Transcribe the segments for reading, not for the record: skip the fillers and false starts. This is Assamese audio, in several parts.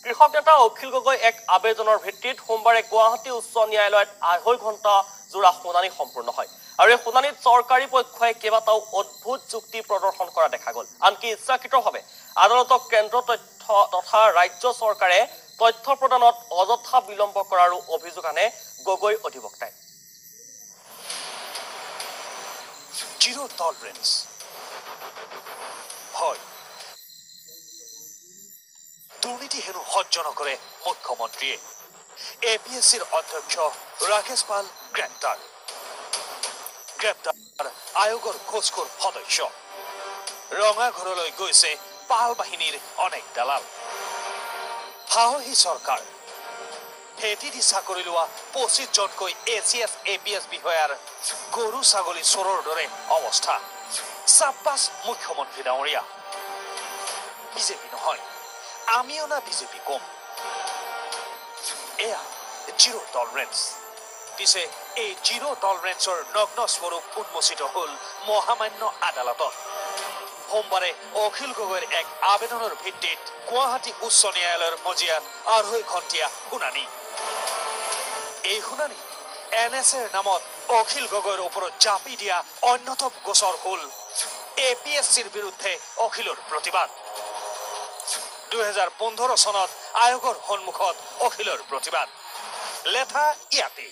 কৃষক নেতা অখিল গগৈ এক আবেদনৰ ভিত্তিত সোমবাৰে গুৱাহাটী উচ্চ ন্যায়ালয়ত ২.৫ ঘণ্টা জোৰা শুনানি সম্পূৰ্ণ হয় আৰু এই শুনানিত চৰকাৰী পক্ষই কেইবাটাও অদ্ভুত যুক্তি প্ৰদৰ্শন কৰা দেখা গ'ল। আনকি ইচ্ছাকৃতভাৱে আদালতক কেন্দ্ৰ তথ্য তথা ৰাজ্য চৰকাৰে তথ্য প্ৰদানত অযথা বিলম্ব কৰাৰো অভিযোগ আনে গগৈ অধিবক্তাই। জিৰো টলাৰেন্স হয়, দুৰ্নীতি হেনো সহ্য নকৰে মুখ্যমন্ত্ৰীয়ে। APSCৰ অধ্যক্ষ ৰাকেশ পাল গ্ৰেপ্তাৰ আয়োগৰ খোজখোৰ সদস্য। ৰঙাঘৰলৈ গৈছে পাল বাহিনীৰ অনেক দালাল। সাহসী চৰকাৰ ভেটি দি চাকৰি লোৱা ২৫ জনকৈ ACS APS বিষয়াৰ গৰু ছাগলী চোৰৰ দৰে অৱস্থা। চাব্বাছ মুখ্যমন্ত্ৰী ডাঙৰীয়া। বিজেপি নহয়, আমি অনা বিজেপি কম। এয়া জিৰো টলাৰেন্স। পিছে এই জিৰো টলাৰেন্সৰ নগ্ন স্বৰূপ উন্মোচিত হল মহামান্য আদালতত। সোমবাৰে অখিল গগৈৰ এক আবেদনৰ ভিত্তিত গুৱাহাটী উচ্চ ন্যায়ালয়ৰ মজিয়াত ২.৫ ঘণ্টীয়া শুনানি। এই শুনানি NSAৰ নামত অখিল গগৈৰ ওপৰত জাপি দিয়া অন্যতম গোচৰ হল APSCৰ বিৰুদ্ধে অখিলৰ প্ৰতিবাদ। ২০১৫ চনত আয়োগৰ সন্মুখত অখিলৰ প্ৰতিবাদ। লেঠা ইয়াতে।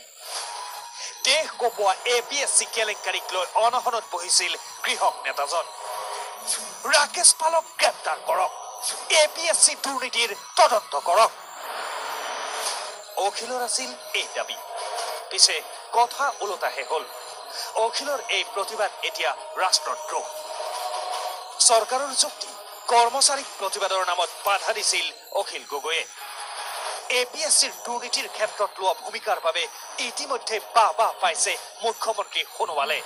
দেশ কপোৱা APSC কেলেংকাৰীক লৈ অনশনত বহিছিল কৃষক নেতাজন। ৰাকেশ পালক গ্ৰেপ্তাৰ কৰক, APSC দুৰ্নীতিৰ তদন্ত কৰক। অখিলৰ আছিল এই দাবী। পিছে কথা ওলোটাহে হল। অখিলৰ এই প্ৰতিবাদ এতিয়া ৰাষ্ট্ৰদ্ৰোহ। চৰকাৰৰ যুক্তি, কৰ্মচাৰীক প্ৰতিবাদৰ নামত বাধা দিছিল অখিল গগৈয়ে। APSCৰ দুৰ্নীতিৰ ক্ষেত্ৰত লোৱা ভূমিকাৰ বাবে ইতিমধ্যে বাহ পাইছে মুখ্যমন্ত্ৰী সোণোৱালে।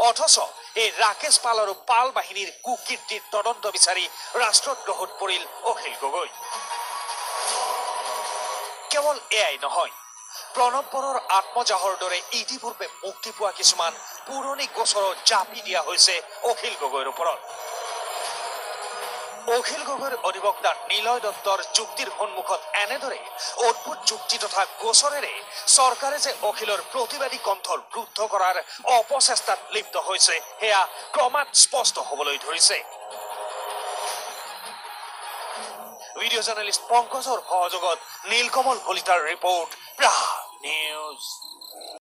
অথচ এই ৰাকেশ পাল আৰু পাল বাহিনীৰ কুকীৰ্তিৰ তদন্ত বিচাৰি ৰাষ্ট্ৰদ্ৰোহত পৰিল অখিল গগৈ। কেৱল এয়াই নহয়, প্ৰণৱ বৰৰ আত্মজাহৰ দৰে ইতিপূৰ্বে মুক্তি পোৱা কিছুমান পুৰণি গোচৰত জাপি দিয়া হৈছে অখিল গগৈৰ ওপৰত। অখিল গগৈৰ অধিবক্তা নিলয় দত্তৰ যুক্তিৰ সন্মুখত এনেদৰে অদ্ভুত যুক্তি তথা গোচৰেৰে চৰকাৰে যে অখিলৰ প্ৰতিবাদী কণ্ঠ ৰুদ্ধ কৰাৰ অপচেষ্টাত লিপ্ত হৈছে সেয়া ক্ৰমাৎ স্পষ্ট হবলৈ ধৰিছে। ভিডিঅ' জাৰ্নেলিষ্ট পংকজৰ সহযোগত নীলকমল কলিতাৰ ৰিপৰ্ট।